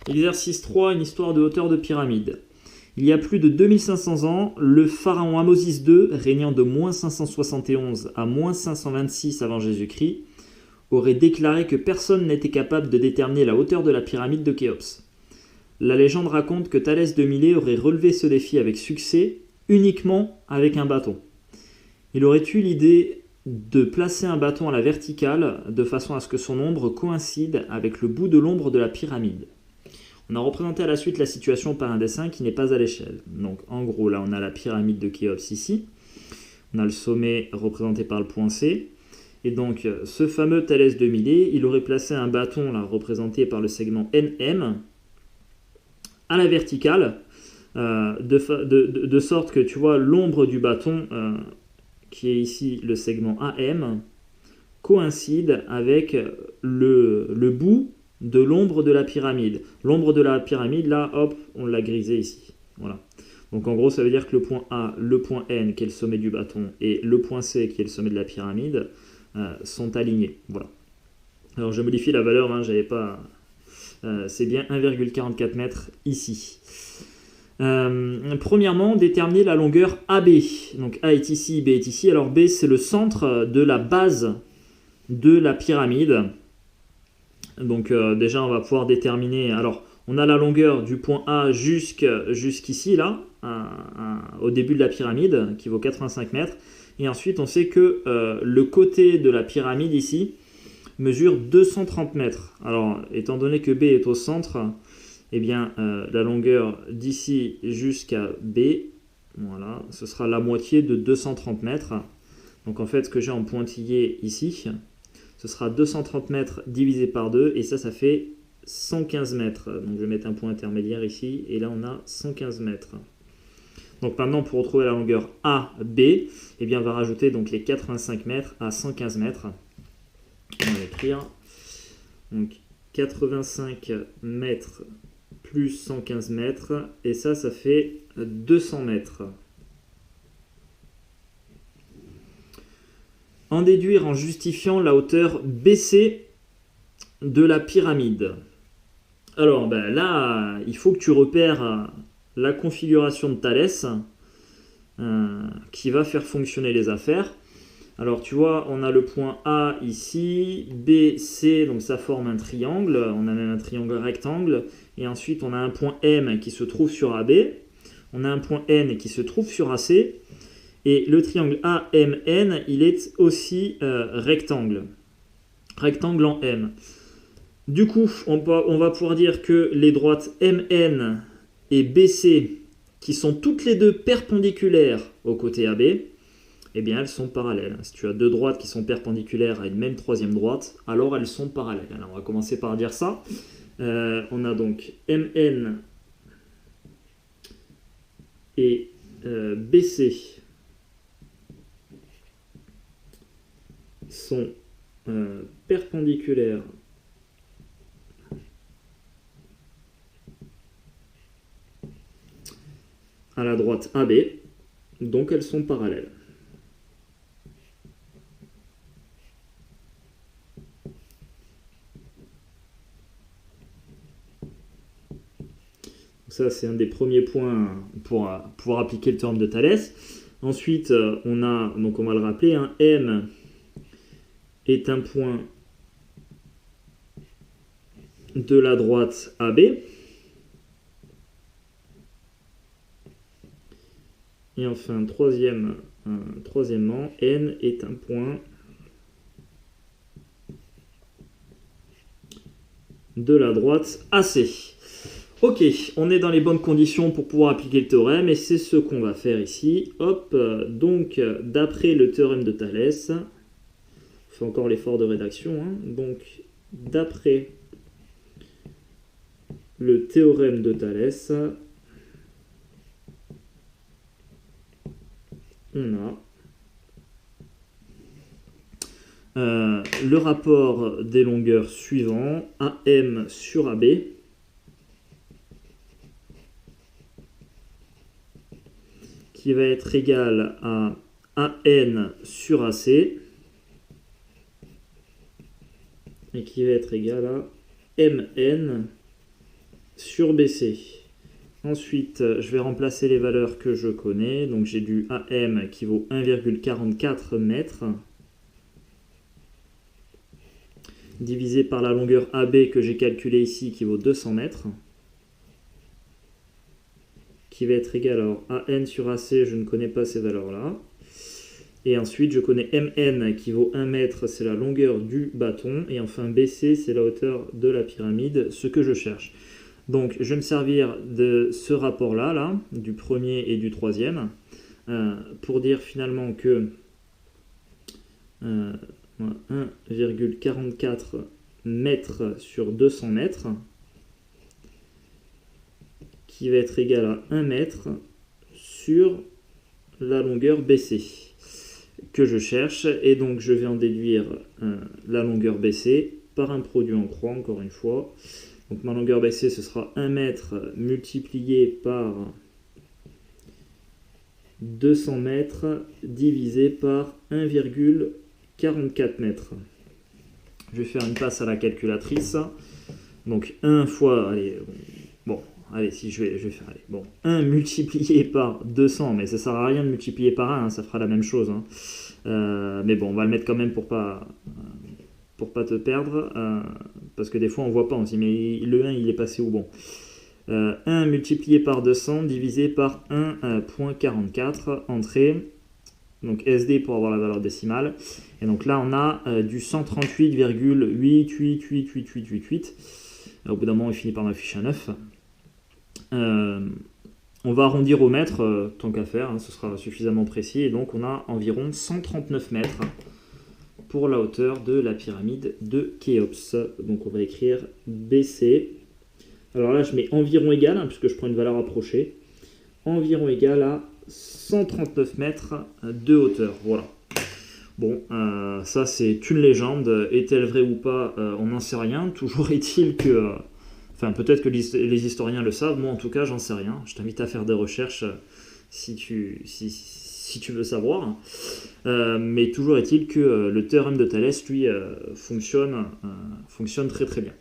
Exercice 3, une histoire de hauteur de pyramide. Il y a plus de 2500 ans, le pharaon Amosis II, régnant de moins 571 à moins 526 avant Jésus-Christ, aurait déclaré que personne n'était capable de déterminer la hauteur de la pyramide de Khéops. La légende raconte que Thalès de Milet aurait relevé ce défi avec succès, uniquement avec un bâton. Il aurait eu l'idée de placer un bâton à la verticale de façon à ce que son ombre coïncide avec le bout de l'ombre de la pyramide. On a représenté à la suite la situation par un dessin qui n'est pas à l'échelle. Donc en gros, là on a la pyramide de Khéops ici. On a le sommet représenté par le point C. Et donc ce fameux Thalès de Milet, il aurait placé un bâton là représenté par le segment NM à la verticale, de sorte que tu vois l'ombre du bâton, qui est ici le segment AM, coïncide avec le bout de l'ombre de la pyramide. L'ombre de la pyramide, là, hop, on l'a grisé ici. Voilà. Donc en gros, ça veut dire que le point A, le point N, qui est le sommet du bâton, et le point C, qui est le sommet de la pyramide, sont alignés. Voilà. Alors je modifie la valeur, hein, j'avais pas... c'est bien 1,44 m ici. Premièrement, déterminer la longueur AB. Donc A est ici, B est ici. Alors B, c'est le centre de la base de la pyramide. Donc déjà, on va pouvoir déterminer... Alors, on a la longueur du point A jusqu'ici, là, au début de la pyramide, qui vaut 85 mètres. Et ensuite, on sait que le côté de la pyramide, ici, mesure 230 mètres. Alors, étant donné que B est au centre, eh bien, la longueur d'ici jusqu'à B, voilà, ce sera la moitié de 230 mètres. Donc, en fait, ce que j'ai en pointillé ici, ce sera 230 mètres divisé par 2, et ça fait 115 mètres. Donc, je vais mettre un point intermédiaire ici, et là, on a 115 mètres. Donc, maintenant, pour retrouver la longueur AB, eh bien, on va rajouter donc les 85 mètres à 115 mètres. On va écrire. Donc, 85 mètres plus 115 mètres, et ça fait 200 mètres. En déduire en justifiant la hauteur BC de la pyramide. Alors là, il faut que tu repères la configuration de Thalès qui va faire fonctionner les affaires. Alors tu vois, on a le point A ici, B, C, donc ça forme un triangle, on a même un triangle rectangle, et ensuite on a un point M qui se trouve sur AB, on a un point N qui se trouve sur AC, et le triangle AMN, il est aussi rectangle en M. Du coup, on va pouvoir dire que les droites MN et BC, qui sont toutes les deux perpendiculaires au côté AB, eh bien elles sont parallèles. Si tu as deux droites qui sont perpendiculaires à une même troisième droite, alors elles sont parallèles. Alors on va commencer par dire ça. On a donc MN et BC sont perpendiculaires à la droite AB, donc elles sont parallèles. Ça, c'est un des premiers points pour pouvoir appliquer le théorème de Thalès. Ensuite, on va le rappeler, hein, M est un point de la droite AB. Et enfin, troisièmement, N est un point de la droite AC. Ok, on est dans les bonnes conditions pour pouvoir appliquer le théorème, et c'est ce qu'on va faire ici. Hop, donc d'après le théorème de Thalès, on fait encore l'effort de rédaction, hein, donc d'après le théorème de Thalès, on a le rapport des longueurs suivant, AM sur AB, qui va être égal à AN sur AC, et qui va être égal à MN sur BC. Ensuite, je vais remplacer les valeurs que je connais. Donc j'ai du AM qui vaut 1,44 mètres, divisé par la longueur AB que j'ai calculée ici, qui vaut 200 mètres, qui va être égal à AN sur AC, je ne connais pas ces valeurs-là. Et ensuite, je connais MN qui vaut 1 mètre, c'est la longueur du bâton. Et enfin, BC, c'est la hauteur de la pyramide, ce que je cherche. Donc, je vais me servir de ce rapport-là, là, du premier et du troisième, pour dire finalement que 1,44 mètres sur 200 mètres, qui va être égal à 1 mètre sur la longueur BC que je cherche. Et donc, je vais en déduire la longueur BC par un produit en croix, encore une fois. Donc ma longueur BC, ce sera 1 mètre multiplié par 200 mètres divisé par 1,44 mètres. Je vais faire une passe à la calculatrice. Donc 1 fois, allez, bon, allez, si je vais faire, allez, bon, 1 multiplié par 200, mais ça ne sert à rien de multiplier par 1, hein, ça fera la même chose. Hein. Mais bon, on va le mettre quand même pour pas te perdre, parce que des fois on voit pas, on se dit mais le 1 il est passé où? Bon, 1 multiplié par 200 divisé par 1,44, entrée, donc SD pour avoir la valeur décimale, et donc là on a du 138,8888888. Au bout d'un moment il finit par m'afficher un 9. On va arrondir au mètre, tant qu'à faire, hein, ce sera suffisamment précis, et donc on a environ 139 mètres pour la hauteur de la pyramide de Khéops. Donc on va écrire BC. Alors là je mets environ égal, hein, puisque je prends une valeur approchée. Environ égal à 139 mètres de hauteur. Voilà. Bon, ça c'est une légende. Est-elle vraie ou pas? On n'en sait rien. Toujours est-il que... Enfin, peut-être que les historiens le savent. Moi en tout cas j'en sais rien. Je t'invite à faire des recherches si tu veux savoir. Mais toujours est-il que le théorème de Thalès, lui, fonctionne très très bien.